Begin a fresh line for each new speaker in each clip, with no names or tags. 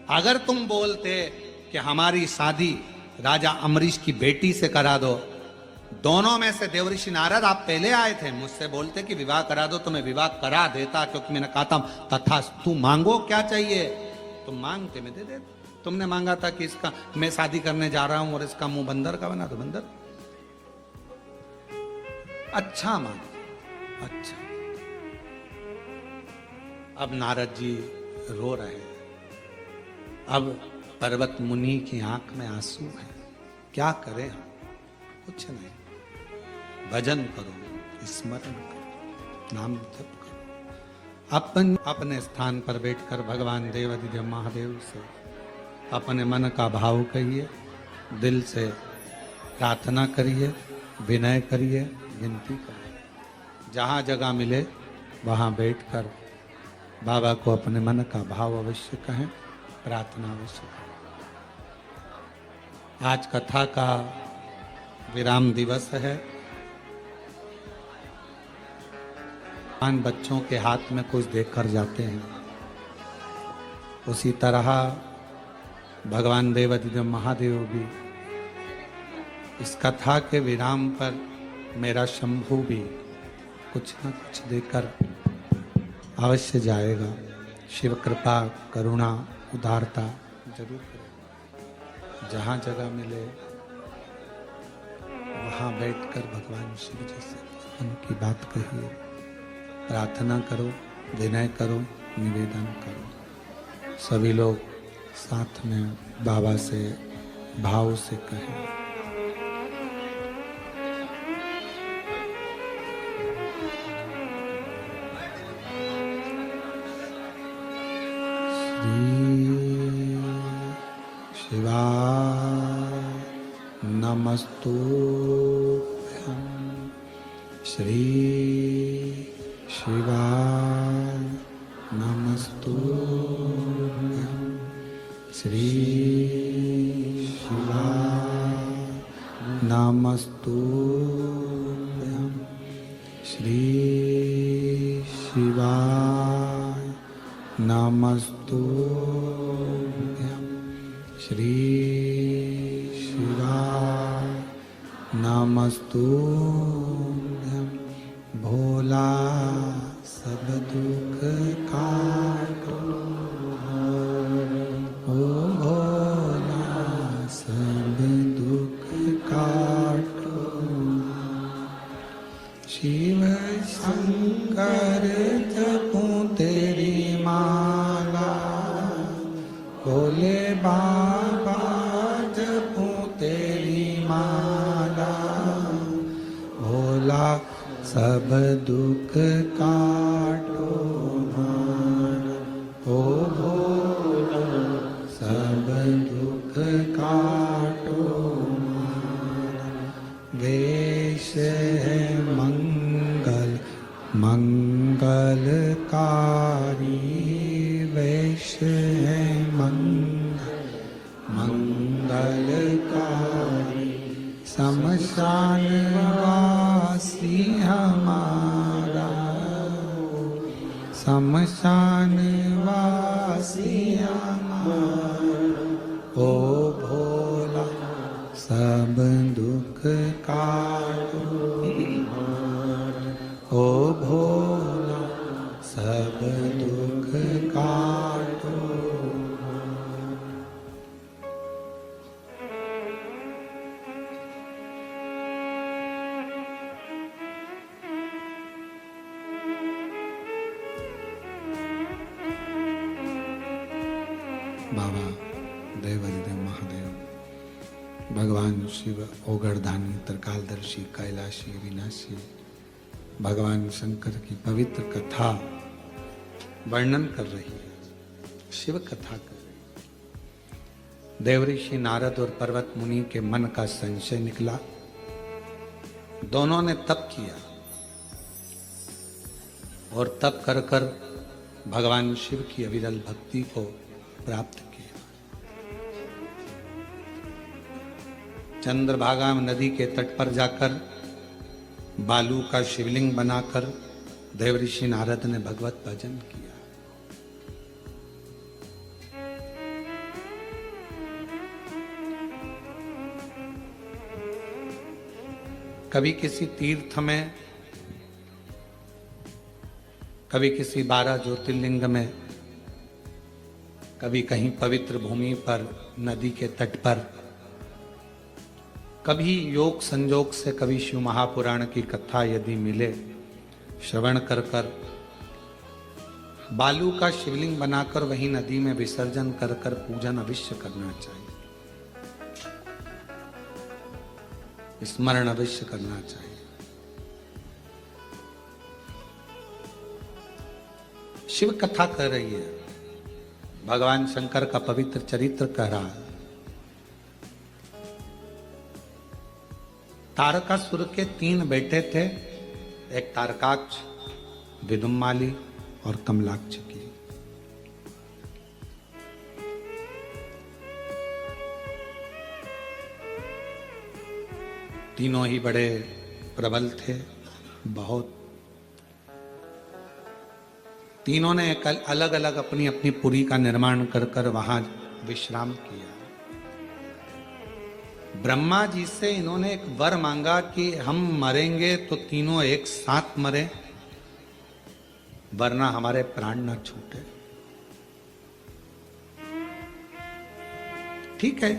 अगर तुम बोलते कि हमारी शादी राजा अम्बरीश की बेटी से करा दो, दोनों में से देवऋषि नारद आप पहले आए थे, मुझसे बोलते कि विवाह करा दो तो मैं विवाह करा देता, क्योंकि मैंने कहा था तथा तू मांगो क्या चाहिए, तुम मांगते मैं दे देता। तुमने मांगा था कि इसका मैं शादी करने जा रहा हूं और इसका मुंह बंदर का बना, तो बंदर। अच्छा मांग, अच्छा। अब नारद जी रो रहे हैं, अब पर्वत मुनि की आंख में आंसू है, क्या करें हम? कुछ नहीं, भजन करो, स्मरण करो, नाम जप करो। अपन अपने स्थान पर बैठकर भगवान देवाधिदेव महादेव से अपने मन का भाव कहिए, दिल से प्रार्थना करिए, विनय करिए, विनती करिए। जहाँ जगह मिले वहाँ बैठकर बाबा को अपने मन का भाव अवश्य कहें, प्रार्थना अवश्य करें। आज कथा का विराम दिवस है। बच्चों के हाथ में कुछ देकर जाते हैं, उसी तरह भगवान देवाधिदेव महादेव भी इस कथा के विराम पर मेरा शंभु भी कुछ न कुछ देकर अवश्य जाएगा। शिव कृपा करुणा उदारता जरूर करेगा। जहाँ जगह मिले वहाँ बैठकर भगवान शिव जी से मन की बात कहिए, प्रार्थना करो, विनय करो, निवेदन करो। सभी लोग साथ में बाबा से भाव से कहें। शिवाय नमस्तुभ्यं, श्री शिवाय नमस्तुभ्यं, श्री शिवाय नमस्तुभ्यं, श्री शिवाय नमस्तुभ्यं, श्री शिवाय नमस्तुभ्यं। भोला सब दुख काटो, ओ भोला सब दुख काटो। शिव शंकर जपूं तेरी माला, भोले बाबा जपूं तेरी माला। भोला सब दुख काटो मारा, ओ भोला सब दुख काटो मारा। वेश है मंगल मंगलकारी, वेश है मंगल मंगलकारी। शमशान वासी हमारा, शमशान वासी हमारा। ओ भोला सब दुख काटो, ओ भोला सब दुख काटो। बाबा देवाधिदेव महादेव, भगवान शिव ओगरदानी, त्रिकालदर्शी, कैलाशी, विनाशी, भगवान शंकर की पवित्र कथा वर्णन कर रही है, शिव कथा कर रही है। देवऋषि नारद और पर्वत मुनि के मन का संशय निकला। दोनों ने तप किया और तप कर कर भगवान शिव की अविरल भक्ति को प्राप्त किया। चंद्रभागा नदी के तट पर जाकर बालू का शिवलिंग बनाकर देवऋषि नारद ने भगवत भजन किया। कभी किसी तीर्थ में, कभी किसी 12 ज्योतिर्लिंग में, कभी कहीं पवित्र भूमि पर, नदी के तट पर, कभी योग संजोग से कभी शिव महापुराण की कथा यदि मिले, श्रवण कर कर बालू का शिवलिंग बनाकर वही नदी में विसर्जन कर कर पूजन अवश्य करना चाहिए, स्मरण अवश्य करना चाहिए। शिव कथा कह रही है, भगवान शंकर का पवित्र चरित्र कह रहा है। तारकासुर के 3 बेटे थे, एक तारकाक्ष, विदुम्माली और कमलाक्ष की। तीनों ही बड़े प्रबल थे, बहुत। तीनों ने एक अलग अलग अपनी अपनी पुरी का निर्माण कर कर वहां विश्राम किया। ब्रह्मा जी से इन्होंने एक वर मांगा कि हम मरेंगे तो तीनों एक साथ मरे, वरना हमारे प्राण न छूटे। ठीक है।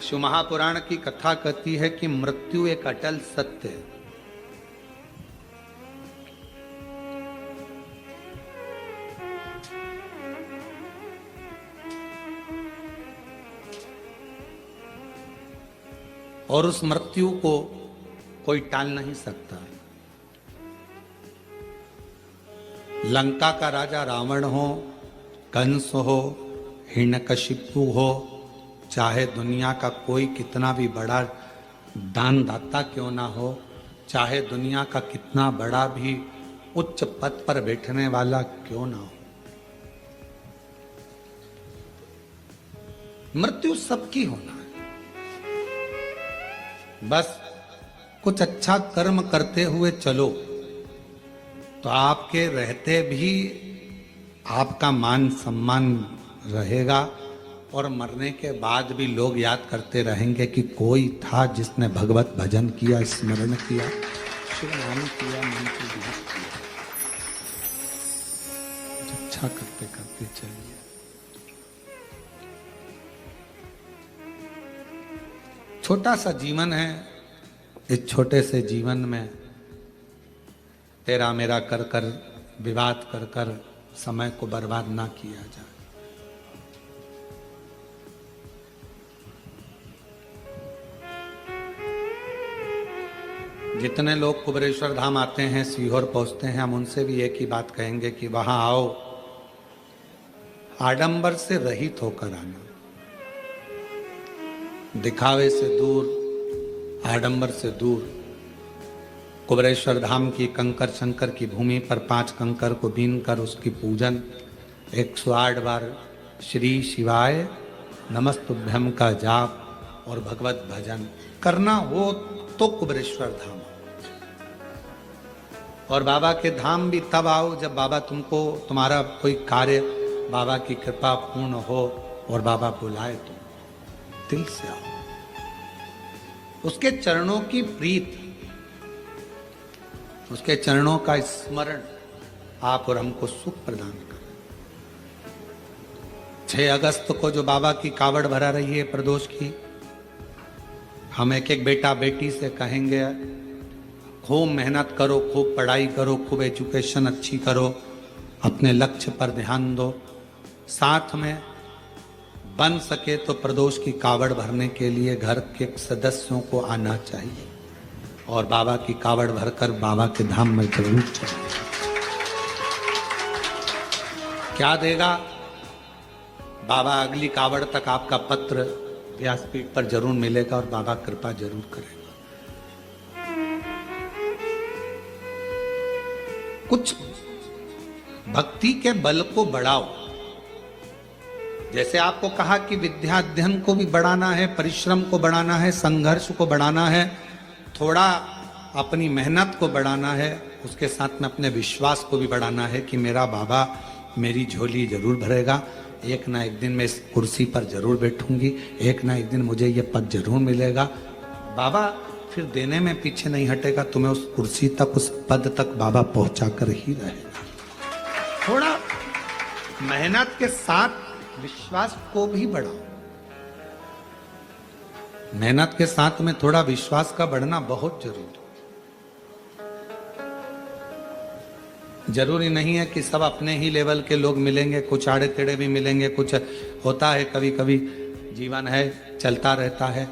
शिव महापुराण की कथा कहती है कि मृत्यु एक अटल सत्य है। और उस मृत्यु को कोई टाल नहीं सकता। लंका का राजा रावण हो, कंस हो, हिरण्यकशिपु हो, चाहे दुनिया का कोई कितना भी बड़ा दानदाता क्यों ना हो, चाहे दुनिया का कितना बड़ा भी उच्च पद पर बैठने वाला क्यों ना हो, मृत्यु सबकी होना है। बस कुछ अच्छा कर्म करते हुए चलो तो आपके रहते भी आपका मान सम्मान रहेगा, और मरने के बाद भी लोग याद करते रहेंगे कि कोई था जिसने भगवत भजन किया, स्मरण किया, शिव नाम किया, मंत्र जाप किया। अच्छा करते करते चलिए। छोटा सा जीवन है, इस छोटे से जीवन में तेरा मेरा कर कर, विवाद कर कर समय को बर्बाद ना किया जाए। जितने लोग कुबेरेश्वर धाम आते हैं, सीहोर पहुंचते हैं, हम उनसे भी एक ही बात कहेंगे कि वहां आओ, आडंबर से रहित होकर आना, दिखावे से दूर, आडंबर से दूर। कुबेरेश्वर धाम की कंकर शंकर की भूमि पर 5 कंकर को बीन कर उसकी पूजन 108 बार श्री शिवाय नमस्तुभ्यम का जाप और भगवत भजन करना हो तो कुबेरेश्वर धाम। और बाबा के धाम भी तब आओ जब बाबा तुमको, तुम्हारा कोई कार्य बाबा की कृपा पूर्ण हो और बाबा बुलाए तो दिल से आओ। उसके चरणों की प्रीत, उसके चरणों का स्मरण आप और हमको सुख प्रदान करें। 6 अगस्त को जो बाबा की कावड़ भरा रही है प्रदोष की, हम एक एक बेटा बेटी से कहेंगे खूब मेहनत करो, खूब पढ़ाई करो, खूब एजुकेशन अच्छी करो, अपने लक्ष्य पर ध्यान दो। साथ में बन सके तो प्रदोष की कावड़ भरने के लिए घर के सदस्यों को आना चाहिए और बाबा की कावड़ भरकर बाबा के धाम में जरूर चलें। क्या देगा बाबा? अगली कावड़ तक आपका पत्र व्यासपीठ पर जरूर मिलेगा और बाबा कृपा जरूर करेगा। कुछ भक्ति के बल को बढ़ाओ। जैसे आपको कहा कि विद्या अध्ययन को भी बढ़ाना है, परिश्रम को बढ़ाना है, संघर्ष को बढ़ाना है, थोड़ा अपनी मेहनत को बढ़ाना है, उसके साथ में अपने विश्वास को भी बढ़ाना है कि मेरा बाबा मेरी झोली जरूर भरेगा। एक ना एक दिन मैं इस कुर्सी पर जरूर बैठूंगी, एक ना एक दिन मुझे ये पद जरूर मिलेगा। बाबा फिर देने में पीछे नहीं हटेगा, तुम्हें उस कुर्सी तक, उस पद तक बाबा पहुंचा कर ही रहेगा। थोड़ा मेहनत के साथ विश्वास को भी बढ़ाओ। मेहनत के साथ में थोड़ा विश्वास का बढ़ना बहुत जरूरी। जरूरी नहीं है कि सब अपने ही लेवल के लोग मिलेंगे, कुछ आड़े टेढ़े भी मिलेंगे, कुछ होता है कभी कभी, जीवन है, चलता रहता है।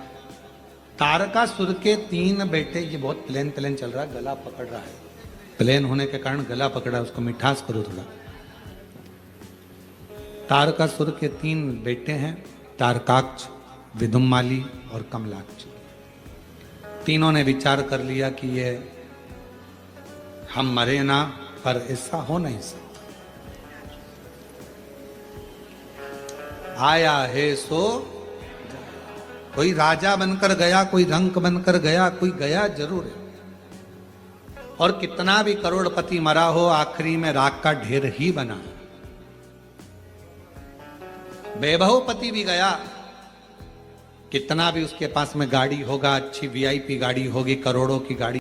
तारकासुर के 3 बेटे, ये बहुत प्लेन प्लेन चल रहा है, गला पकड़ रहा है, प्लेन होने के कारण गला पकड़ा, उसको मिठास करो थोड़ा। तारकासुर के 3 बेटे हैं, तारकाक्ष, विदुम्माली और कमलाक्ष। तीनों ने विचार कर लिया कि ये हम मरे ना, पर ऐसा हो नहीं सकता। आया है सो, कोई राजा बनकर गया, कोई रंक बनकर गया, कोई गया जरूर है। और कितना भी करोड़पति मरा हो, आखिरी में राख का ढेर ही बना। वैभवपति भी गया, कितना भी उसके पास में गाड़ी होगा, अच्छी वीआईपी गाड़ी होगी, करोड़ों की गाड़ी